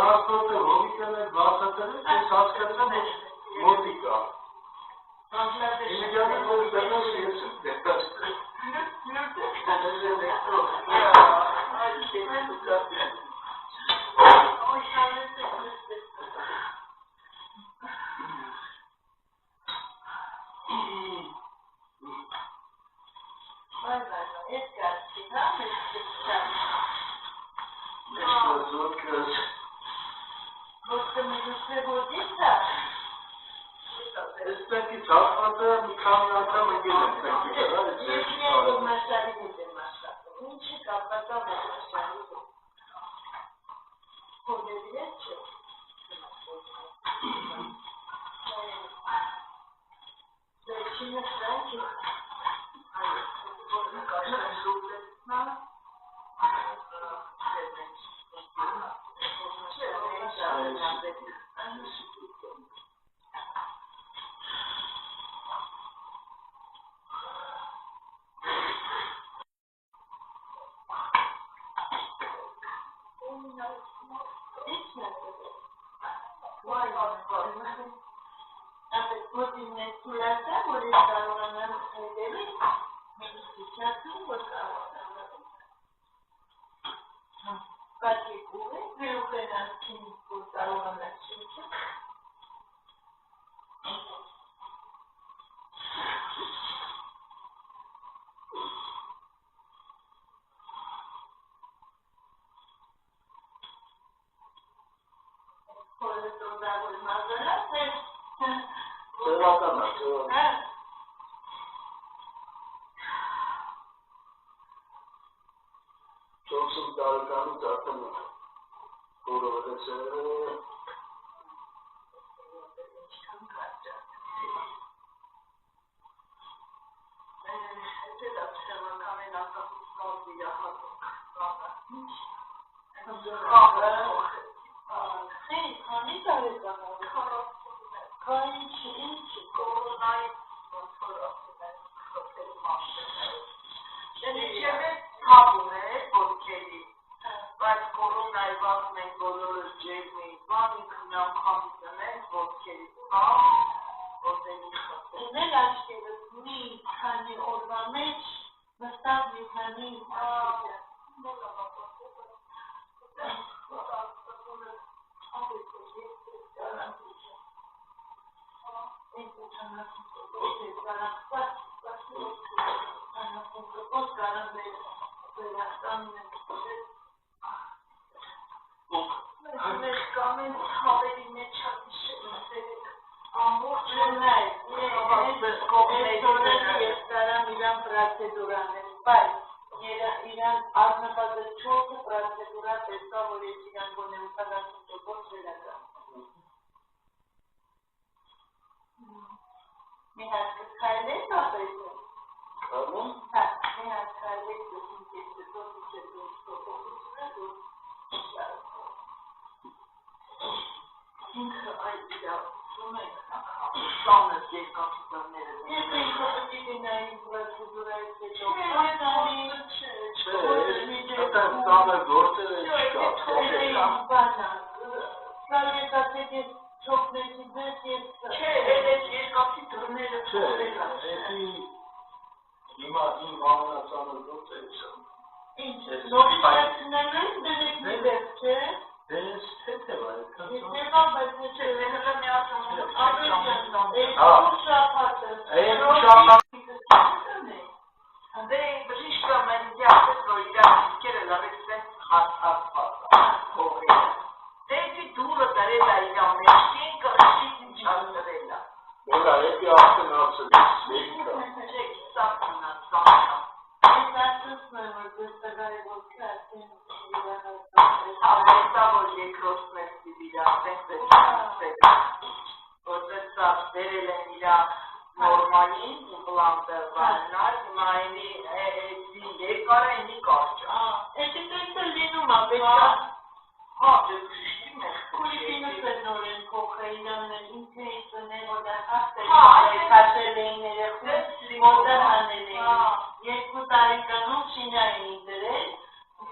տրանսպորտը հովիտն է բացատրել, ես հասկացա, որ մոտիկա։ Իմիջիանին որ դեռս ես դեպքացրել։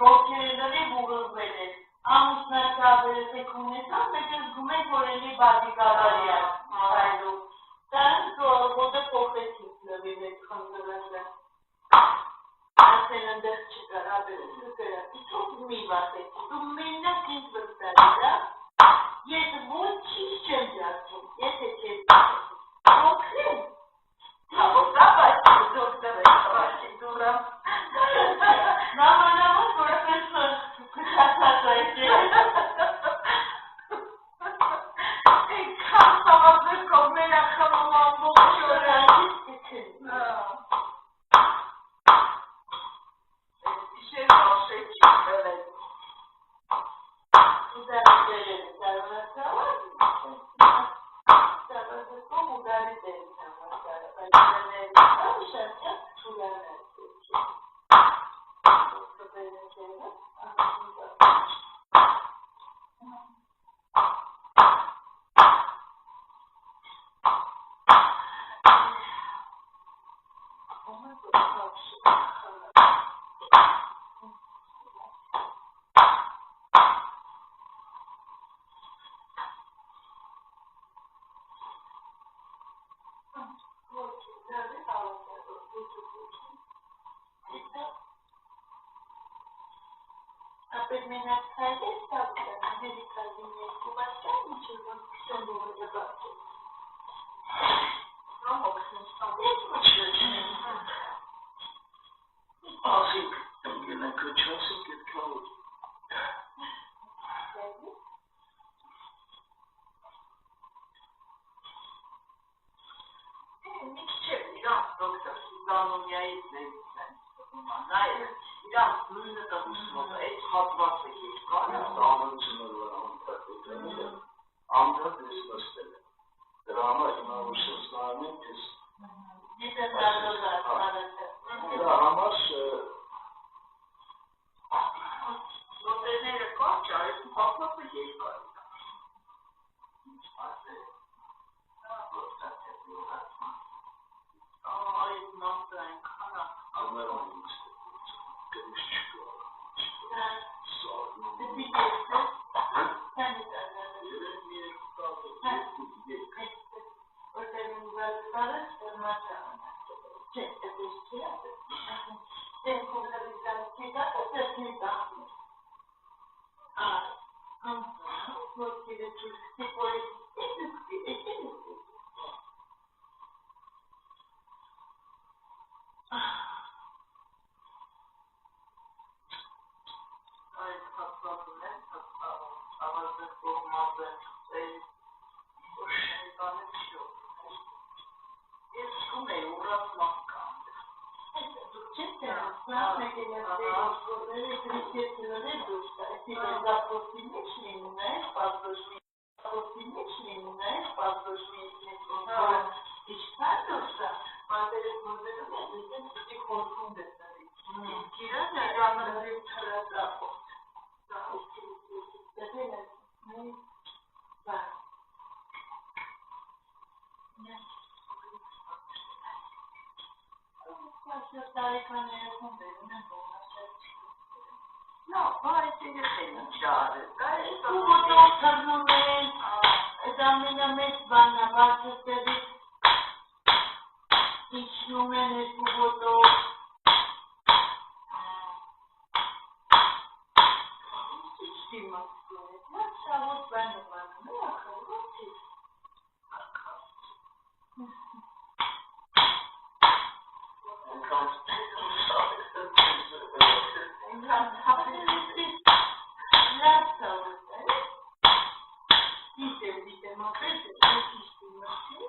Ողջերելի բուժվել է, ամուսնացավ, երեխեք ունի պատիկավարյա, այլու, տան ոտը փոխեցինք նվի մեծ խնդրասը, ասեն ընդեղ չկար, ապերում կկրա, իչոք մի վասեցի, դու մենակ ինձ վստարի, ես ոչինչ չեմ ջացում, եթե չես օգնեմ, Հավոտա բայց դոկտոր է, հավաշի դուրամ, նամանավոտ որպես կտացած այդ է, Էնքան համազրկով մենակ խմում ամբողջ օրը, Իշեր բաշետ չի խելեց, ուդարի դերերը ծարվացավար, ծարվացով ուդարի դերի ծարվացավար, բայց դերների ծարվ շարքյակ չուլաներ դեքի, ոսկը բերեցերը, աղջին ծարվաչ, Ահա գոհավ շիտ խալատ, ոչի, դարի հավասարով, ոչի, հետա, ապեր մենակ հայր ես տավուտան, ամերիկազին երկու բաշան, ինչը որ քսոն դողը բացել, Ասիկ, ընգենակ չասիկ էդ կավոտ։ Մի քիչ իրանց դոկտոր Սուզանոմյայից ներից են, նայր, իրանց նույնը տղուս մոտ, այդ հատվածը երկար է, Ամեն ծնորվար ամդատ ես նստել է։ Դրա համար հիմա ուշս նայում ենք ես Դիտը ծարվոզար, դրա համար նոտերները կար չէ, այս հատվածը երկար է։ Ինչ ասել, այդ մասը այնքան ամերան ինձ կրիշ չկա։ դպի կեստը, կանի ծարվոզար, որտեղ ունվար ծարը, ստերմաճան, չէ, տեպես չի ապեր, դեն կողնավիզան կետակը, դեպնի տախմի, ոտքերը չուզկի պորի, այդ հատվածում են, ավազը կողմազը, շենկանը չյով։ Ես շում էի ուռած մատկան։ չեք տերասան, մեկենյացի ոսկորները, կրիստեցիները դուստա, էսի բերգապորտի մեջ լիննայր, պասպորտի մեջ լիննայր, պասպորտի ոսկորները, իչքան դուստա, մատերս մոզերում է, դուստեն սուտի խորքում դեսնարի, կիրան է, ժամանրի թրասապորտ, դեպել է, բար, Այսօր տարիքան երեքում բերում են բողնաշար չկրսերը։ Նա, բայց երեխեն ինչ արել, Ու ոտով թռնում են, այդ ամենամեծ բանն է, բարձրտեղից իջնում են երկու ոտով։ Ինչ դիմացում է, նա շավոտ բանում անում է, ախր, ոտի։ Ինքան հապելիստից լավ սավոտ է, դիտեմ, ապրես է, ես իշտի մաշի,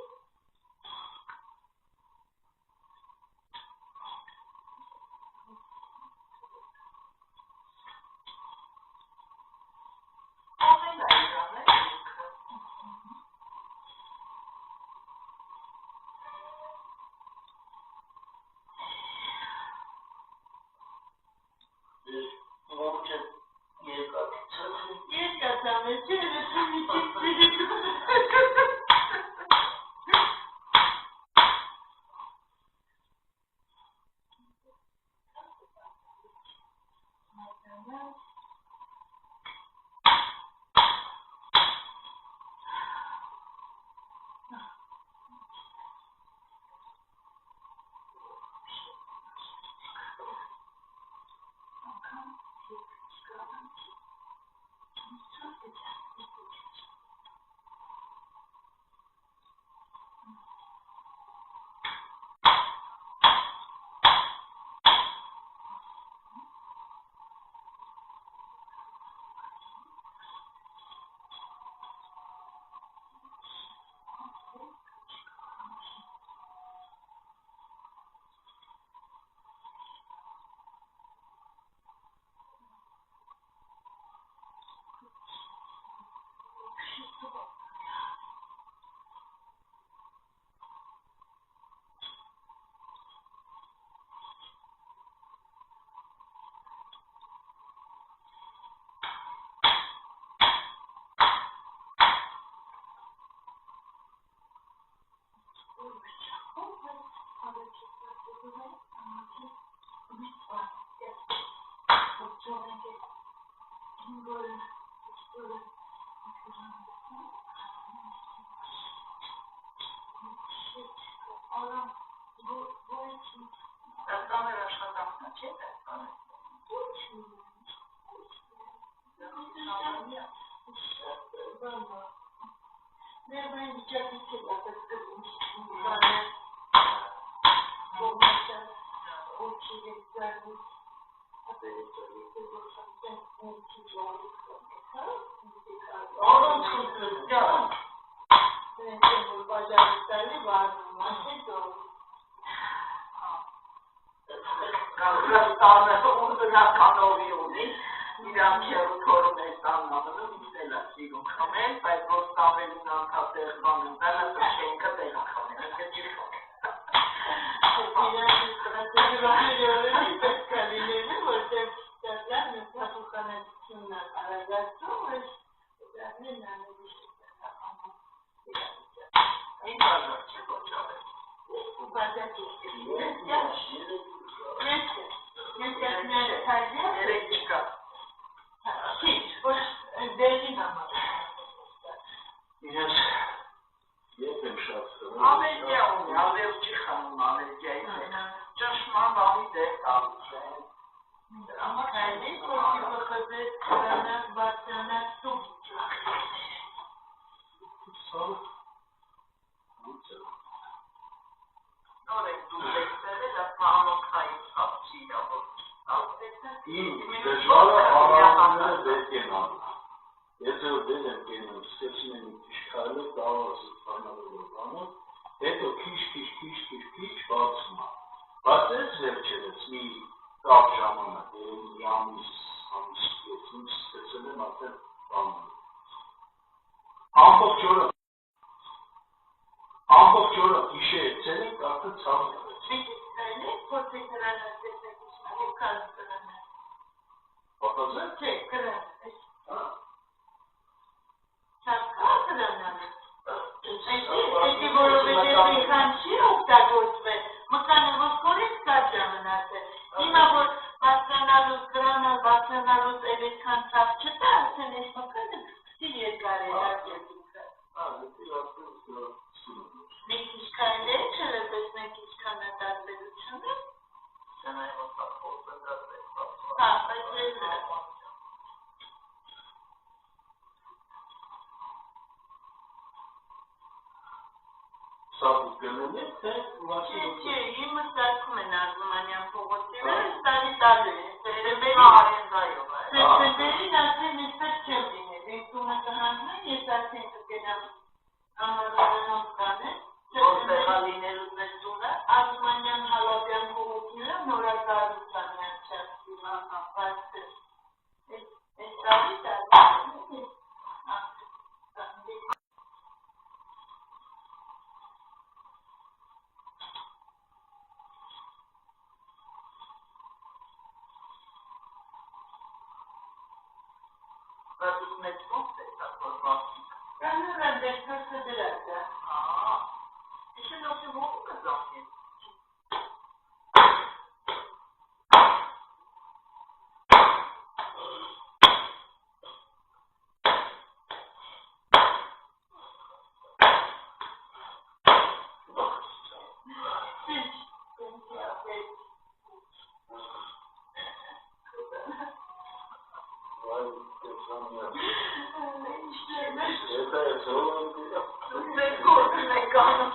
Ձեր գործն է կանում։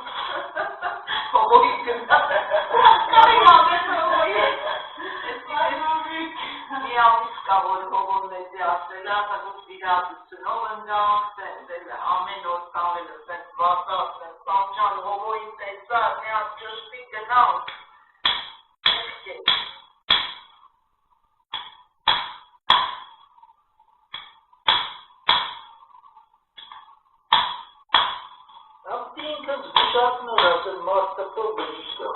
Հողոյի գնա։ Մի ամիս կա, որ հողոն մեզի ասել է, ասակոս իրատությունով ընգանք, ամեն օր տավել է, սենց վասած, սենց սանջան, հողոյի տեսած, միած ճշտի գնանք։ Ինքս գուշացն էր ասել մարդկտով բժիշկը։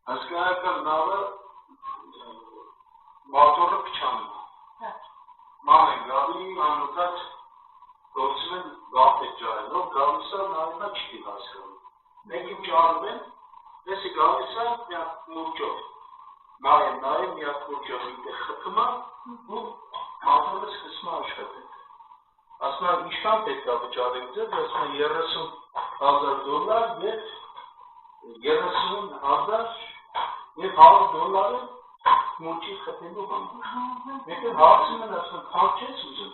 Հասկանական նավը մոտորը փչանում է։ Ման է գալի անուտած գործում են գաղթ է ճարելով, գալիսա նավինա չի հասկանում։ Մենք իմ ճարում են, ես է գալիսա միակ մուրջով, նայեմ միակ մուրջով ինտեղ խտմա ու մոտորը սկսում է աշխատել։ Ասում է ինչքան պետք է վճարեք ձեզ, ասում է $30,000 և $30,000 և $100 մուրջի խփելու համար։ Մեկը հարցում են ասում քանչես ուզում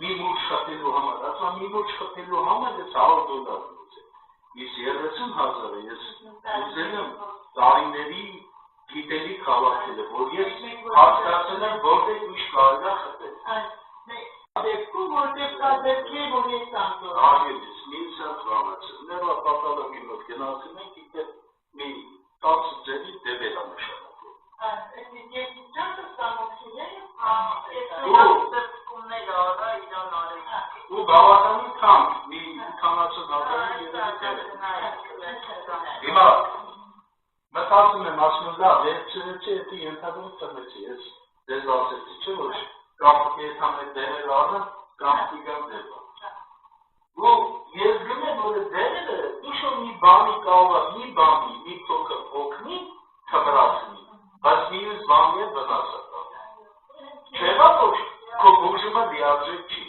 մի մուրջ խփելու համար, ասում մի մուրջ խփելու համար է $100 ուզում։ Ես 30,000 ես ուզել եմ տարիների գիտելիք հավաքել, որ ես հասկացել եմ որտեղ ինչ կարելի է խփել։ Դեպքում որտեղ կա դեպքեր, որ ես անդոր։ Այո, մինչև ծանոթացնելը պատալոգի մոտ գնացել ենք իդեպ մի 10 ձևի դեպեր անշանակել։ Այս ես ճանաչել ծանոթել եմ, ու բավականին թանկ, մի 40,000-ի Հիմա մտածում եմ, ասում եմ, լավ, վերցրեցի, էդի ենթադրում ծնեցի, ես դեզ ասեցի, չէ՞ որ կամ եթամետ դերել անը, կամ տիգան դեպա։ Ու ես գնեմ, որ դերելը, ինչ-որ մի բանի կավա, մի փոքր օգնի, թմրացնի, բայց մինուս բանի է վնասական։ Չեղա, որ քո բուժումը լիարժեք չի։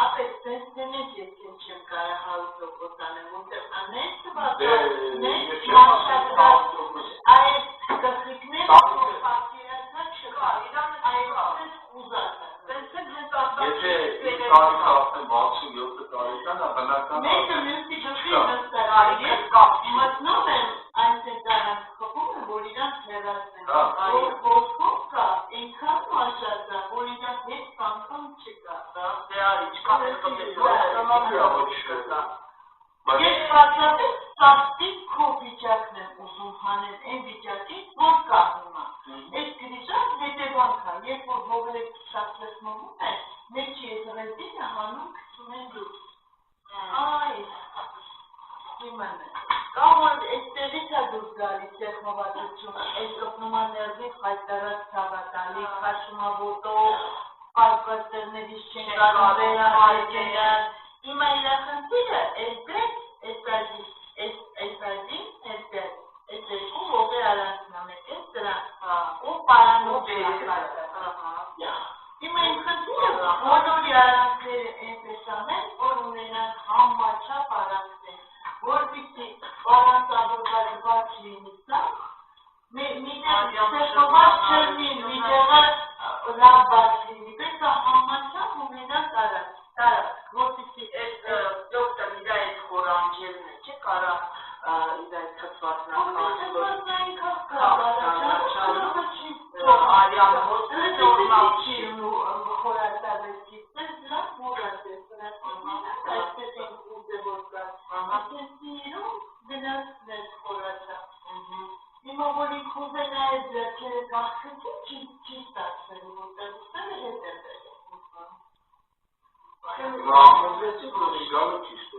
Ապետ սենսենետ ես չեմ կարա 100% անեմ, որտեղ անես այդ կխիկներ պատկերացած չկա, այդպես ուզածը։ Եթե իմ տարիքը արդեն 67 տարեկան է, բնական Մեկը մյուսի գլխի նստարի մտնում եմ այնտեղ դրանք խփում են, որ իրանք հեռացնեն, որ ոսկով կա, ինքան մաշած է, որ իրանք հետ անգամ չկա։ Ես պատրաստել սաստիկ քո վիճակն եմ ուզում հանել, այն վիճակից, որ կա հիմա։ Այս գրիժան հետևանք է, երբ որ հողերեք շատ լսմովում է, մեջի ես ռեզինը հանում կցում են դուրս։ Իման է։ Կամ որ այստեղից է դուրս գալիս սեղմովատություն, այս կպնում է ներվի խայտարած թավատալի, խաշումավոտով, պարկվածերներից չեն կարող վերահայգենան, հիմա իրախնդիրը այս երկու ողի արանցնամետ ես դրան ու պարանով վերախայտարը։ Հիմա իմ խնդիրը բոլորի արանցները այնպես անեն, որ ունենան համաչափ արանցներ, որպեսզի պարանցավորված բաց լինի սա, միտեղ սեղմված չլինի, միտեղը լավ բաց լինի, պետք է համաչափ ունենան տարածք, որպեսզի դոկտոր իրա այդ խորանջելն է, չէ՞ կարա իրա այդ խծվածնային արյան հոսը նորմալ չի խորատավեցից, դրանք մորած է, այսպես են ուզևոր կար, այսպես սիրում գնացներ խորատա։ Հիմա որ ինք ուզեն այդ ձերքերը կախքեցի, չի ստացվելու, որտեղ ուստերը հետ է բերել։ Համոզեցիք, որ իգալը ճիշտ